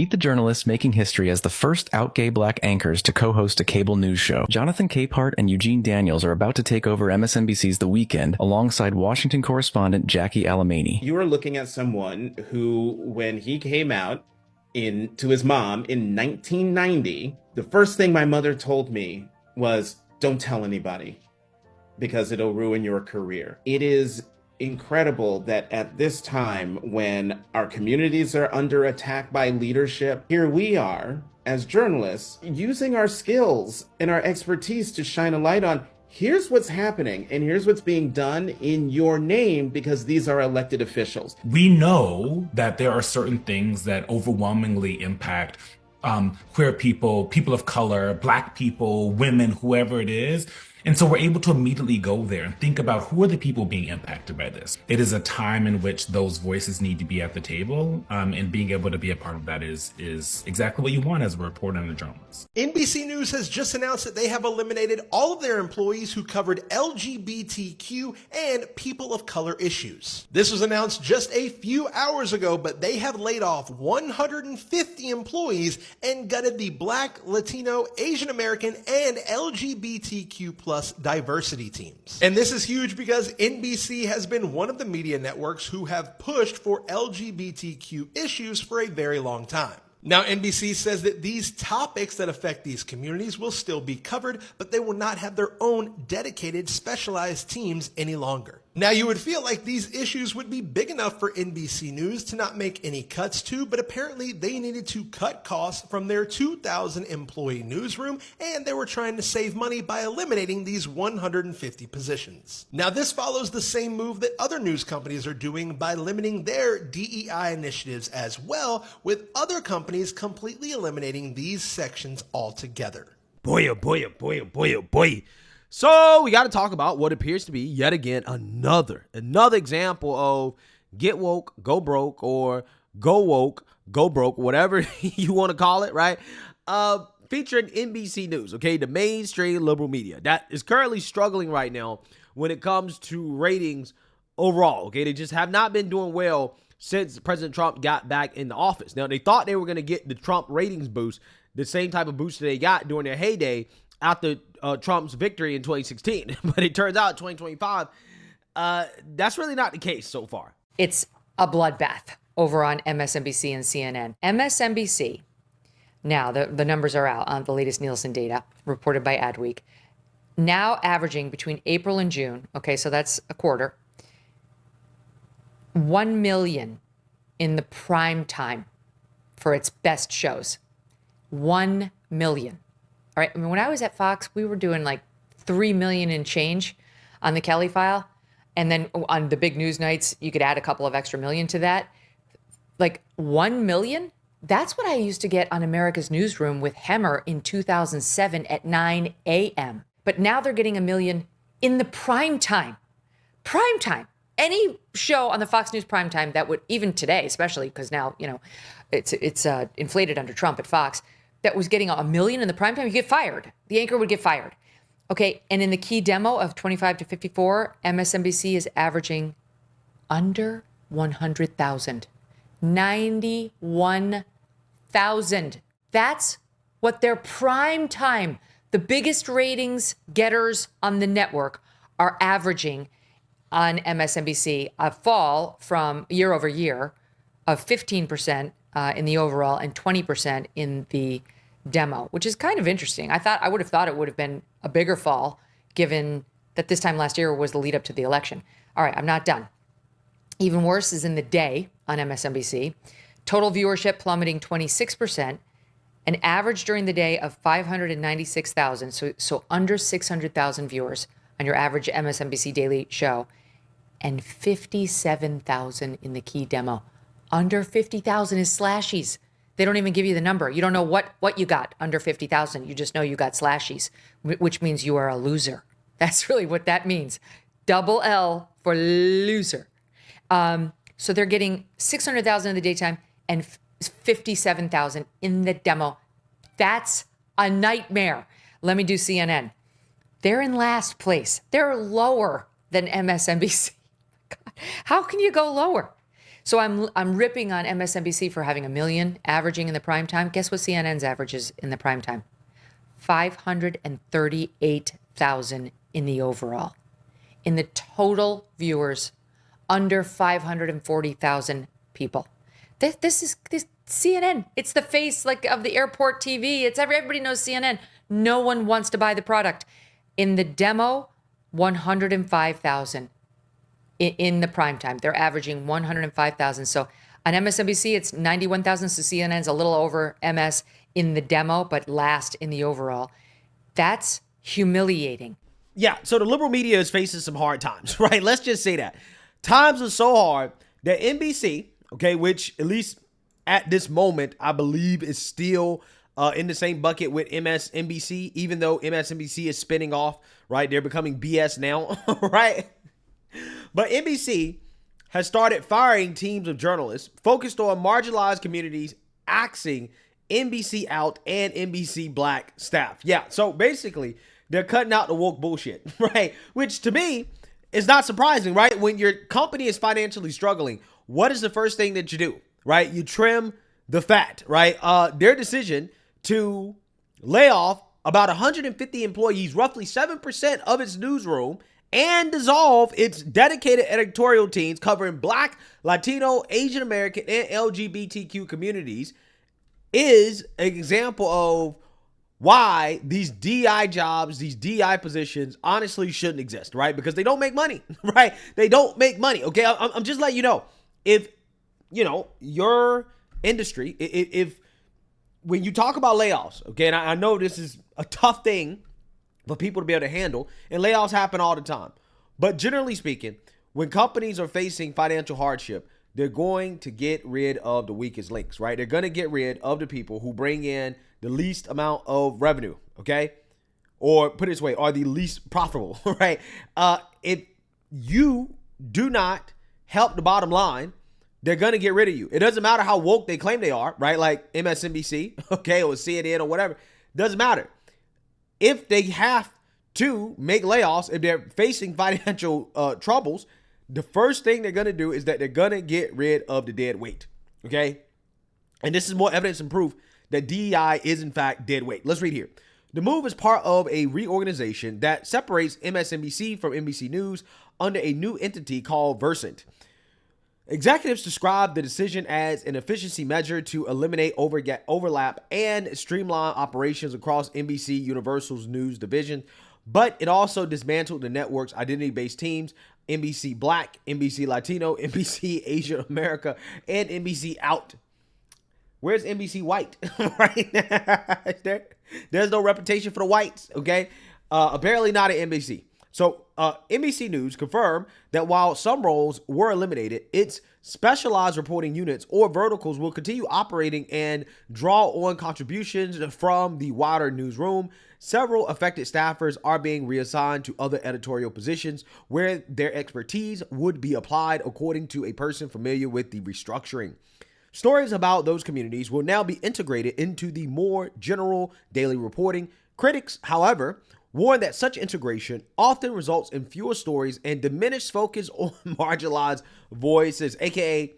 Meet the journalists making history as the first out gay black anchors to co-host a cable news show. Jonathan Capehart and Eugene Daniels are about to take over MSNBC's The Weekend alongside Washington correspondent Jackie Alamany. You are looking at someone who, when he came out to his mom in 1990, the first thing my mother told me was, don't tell anybody because it'll ruin your career. It is incredible that at this time when our communities are under attack by leadership, here we are as journalists using our skills and our expertise to shine a light on here's what's happening and here's what's being done in your name because these are elected officials. We know that there are certain things that overwhelmingly impact queer people, people of color, Black people, women, whoever it is. And so we're able to immediately go there and think about who are the people being impacted by this. It is a time in which those voices need to be at the table, and being able to be a part of that is exactly what you want as a reporter and a journalist. NBC News has just announced that they have eliminated all of their employees who covered LGBTQ and people of color issues. This was announced just a few hours ago, but they have laid off 150 employees and gutted the Black, Latino, Asian American, and LGBTQ+ diversity teams. And this is huge because NBC has been one of the media networks who have pushed for LGBTQ issues for a very long time. Now, NBC says that these topics that affect these communities will still be covered, but they will not have their own dedicated, specialized teams any longer. Now, you would feel like these issues would be big enough for NBC News to not make any cuts to, but apparently they needed to cut costs from their 2,000 employee newsroom, and they were trying to save money by eliminating these 150 positions. Now, this follows the same move that other news companies are doing by limiting their DEI initiatives as well, with other companies completely eliminating these sections altogether. Boy, oh boy, oh boy, oh boy, oh boy. So we got to talk about what appears to be yet again another example of get woke, go broke, or go woke, go broke, whatever you want to call it, right? Featuring NBC News, okay, the mainstream liberal media that is currently struggling right now when it comes to ratings overall, okay? They just have not been doing well since President Trump got back in the office. Now, they thought they were going to get the Trump ratings boost, the same type of boost that they got during their heyday after Trump's victory in 2016. But it turns out 2025, that's really not the case so far. It's a bloodbath over on MSNBC and CNN. MSNBC, now the numbers are out on the latest Nielsen data reported by Adweek, now averaging between April and June, okay, so that's a quarter, 1 million in the prime time for its best shows. 1 million. All right. I mean, when I was at Fox, we were doing like 3 million and change on the Kelly File. And then on the big news nights, you could add a couple of extra million to that. Like 1 million? That's what I used to get on America's Newsroom with Hemmer in 2007 at 9 a.m. But now they're getting 1 million in the prime time. Prime time. Any show on the Fox News prime time that would, even today, especially because now, you know, it's inflated under Trump at Fox, that was getting 1 million in the prime time, you get fired. The anchor would get fired. Okay, and in the key demo of 25 to 54, MSNBC is averaging under 100,000. 91,000. That's what their prime time, the biggest ratings getters on the network, are averaging on MSNBC, a fall from year over year of 15% in the overall and 20% in the demo, which is kind of interesting. I would have thought it would have been a bigger fall given that this time last year was the lead up to the election. All right, I'm not done. Even worse is in the day on MSNBC. Total viewership plummeting 26%, an average during the day of 596,000, so under 600,000 viewers on your average MSNBC daily show, and 57,000 in the key demo. Under 50,000 is slashies. They don't even give you the number. You don't know what you got under 50,000. You just know you got slashies, which means you are a loser. That's really what that means. Double L for loser. So they're getting 600,000 in the daytime and 57,000 in the demo. That's a nightmare. Let me do CNN. They're in last place. They're lower than MSNBC. God, how can you go lower? So I'm ripping on MSNBC for having 1 million averaging in the prime time. Guess what CNN's averages in the prime time? 538,000 in the overall. In the total viewers, under 540,000 people. This is CNN. It's the face like of the airport TV. It's everybody knows CNN. No one wants to buy the product. In the demo, 105,000 in the prime time. They're averaging 105,000. So on MSNBC, it's 91,000. So CNN's a little over MS in the demo, but last in the overall. That's humiliating. Yeah, so the liberal media is facing some hard times, right? Let's just say that. Times are so hard that NBC, okay, which at least at this moment, I believe is still in the same bucket with MSNBC, even though MSNBC is spinning off, right? They're becoming BS now, right? But NBC has started firing teams of journalists focused on marginalized communities, axing NBC out and NBC Black staff. Yeah, so basically, they're cutting out the woke bullshit, right? Which to me is not surprising, right? When your company is financially struggling, what is the first thing that you do, right? You trim the fat, right? Their decision to lay off about 150 employees, roughly 7% of its newsroom, and dissolve its dedicated editorial teams covering Black, Latino, Asian American, and LGBTQ communities is an example of why these DEI jobs, these DEI positions honestly shouldn't exist, right? Because they don't make money, right? They don't make money, okay? I'm just letting you know. If, you know, your industry, if when you talk about layoffs, okay, and I know this is a tough thing for people to be able to handle, and layoffs happen all the time. But generally speaking, when companies are facing financial hardship, they're going to get rid of the weakest links, right? They're going to get rid of the people who bring in the least amount of revenue, okay? Or put it this way, are the least profitable, right? If you do not help the bottom line, they're going to get rid of you. It doesn't matter how woke they claim they are, right? Like MSNBC, okay, or CNN or whatever. Doesn't matter. If they have to make layoffs, if they're facing financial troubles, the first thing they're going to do is that they're going to get rid of the dead weight, okay? And this is more evidence and proof that DEI is in fact dead weight. Let's read here. The move is part of a reorganization that separates MSNBC from NBC News under a new entity called Versant. Executives describe the decision as an efficiency measure to eliminate overlap and streamline operations across NBC Universal's news division, but it also dismantled the network's identity-based teams, NBC Black, NBC Latino, NBC Asia America, and NBC Out. Where's NBC White? Right? There's no reputation for the whites, okay? Apparently not at NBC. So NBC News confirmed that while some roles were eliminated, its specialized reporting units or verticals will continue operating and draw on contributions from the wider newsroom. Several affected staffers are being reassigned to other editorial positions where their expertise would be applied, according to a person familiar with the restructuring. Stories about those communities will now be integrated into the more general daily reporting. Critics, however, warn that such integration often results in fewer stories and diminished focus on marginalized voices, aka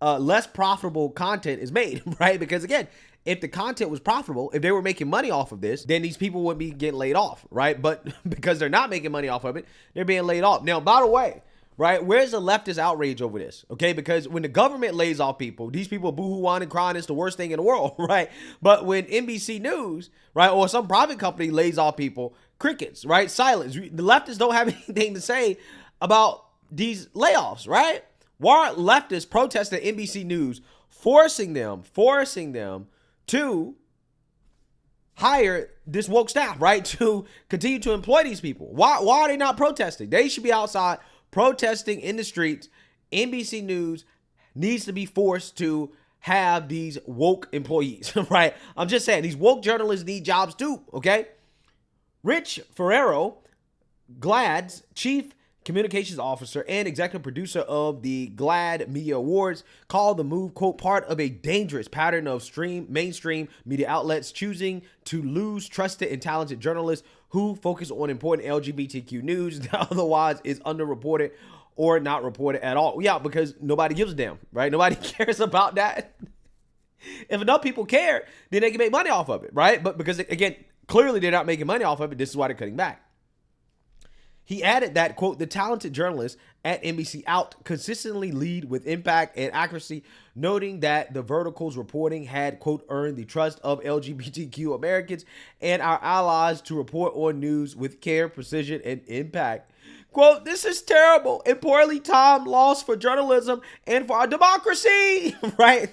less profitable content is made, right? Because again, if the content was profitable, if they were making money off of this, then these people wouldn't be getting laid off, right? But because they're not making money off of it, they're being laid off. Now, by the way, right, where's the leftist outrage over this? Okay, because when the government lays off people, these people boo-hooing and crying, it's the worst thing in the world, right? But when NBC News, right, or some private company lays off people, crickets, right? Silence. The leftists don't have anything to say about these layoffs, right? Why aren't leftists protesting NBC News, forcing them to hire this woke staff, right? To continue to employ these people. Why are they not protesting? They should be outside protesting in the streets. NBC News needs to be forced to have these woke employees, right? I'm just saying, these woke journalists need jobs too, okay? Rich Ferrero, GLAAD's chief communications officer and executive producer of the GLAAD Media Awards, called the move, quote, part of a dangerous pattern of mainstream media outlets choosing to lose trusted and talented journalists who focus on important LGBTQ news that otherwise is underreported or not report it at all. Yeah, because nobody gives a damn, right? Nobody cares about that. If enough people care, then they can make money off of it, right? But because, again, clearly they're not making money off of it, this is why they're cutting back. He added that, quote, the talented journalists at NBC Out consistently lead with impact and accuracy, noting that the vertical's reporting had, quote, earned the trust of LGBTQ Americans and our allies to report on news with care, precision, and impact. Quote, this is terrible and poorly timed loss for journalism and for our democracy, right?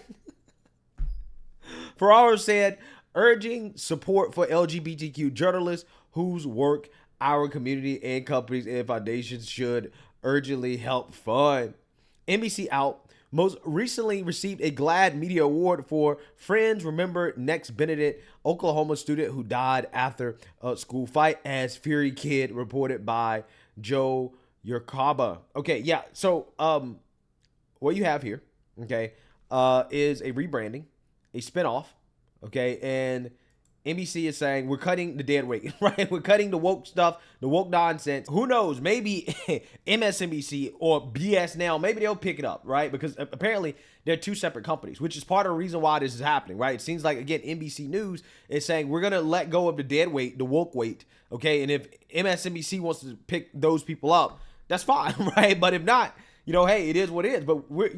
Ferraro said, urging support for LGBTQ journalists whose work our community and companies and foundations should urgently help fund. NBC Out most recently received a GLAAD Media Award for Friends Remember Next Benedict, Oklahoma student who died after a school fight, as Fury Kid reported by Joe Yerkaba. Okay, yeah, so what you have here, okay, is a rebranding, a spinoff, okay, and NBC is saying we're cutting the dead weight, right? We're cutting the woke stuff, the woke nonsense. Who knows? Maybe MSNBC or BS Now, maybe they'll pick it up, right? Because apparently they're two separate companies, which is part of the reason why this is happening, right? It seems like, again, NBC News is saying we're going to let go of the dead weight, the woke weight, okay? And if MSNBC wants to pick those people up, that's fine, right? But if not, hey, it is what it is. But we're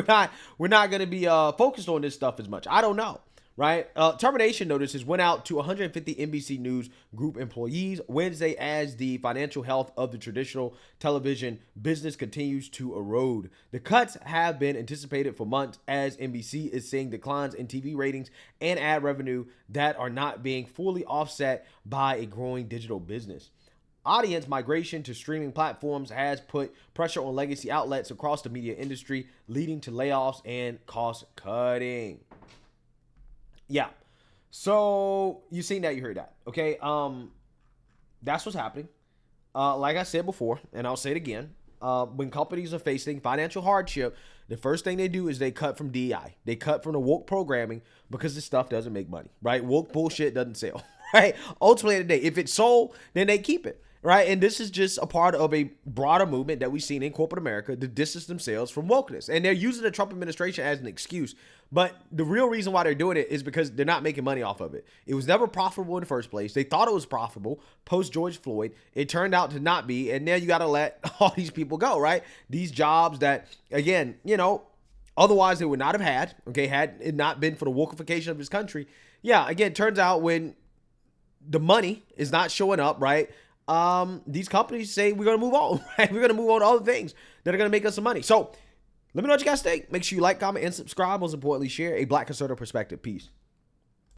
not going to be focused on this stuff as much. I don't know. Right? Termination notices went out to 150 NBC News Group employees Wednesday as the financial health of the traditional television business continues to erode. The cuts have been anticipated for months as NBC is seeing declines in TV ratings and ad revenue that are not being fully offset by a growing digital business. Audience migration to streaming platforms has put pressure on legacy outlets across the media industry, leading to layoffs and cost cutting. Yeah. So you seen that, you heard that. Okay. That's what's happening. Like I said before, and I'll say it again. When companies are facing financial hardship, the first thing they do is they cut from DEI. They cut from the woke programming because this stuff doesn't make money, right? Woke bullshit doesn't sell, right? Ultimately, at the day, if it's sold, then they keep it. Right. And this is just a part of a broader movement that we've seen in corporate America to distance themselves from wokeness. And they're using the Trump administration as an excuse. But the real reason why they're doing it is because they're not making money off of it. It was never profitable in the first place. They thought it was profitable post George Floyd. It turned out to not be. And now you got to let all these people go. Right. These jobs that, again, otherwise they would not have had. OK, had it not been for the wokeification of this country. Yeah. Again, turns out when the money is not showing up. Right. These companies say we're going to move on, right? We're going to move on to other things that are going to make us some money. So let me know what you guys think. Make sure you like, comment, and subscribe. Most importantly, share a Black conservative perspective. Peace.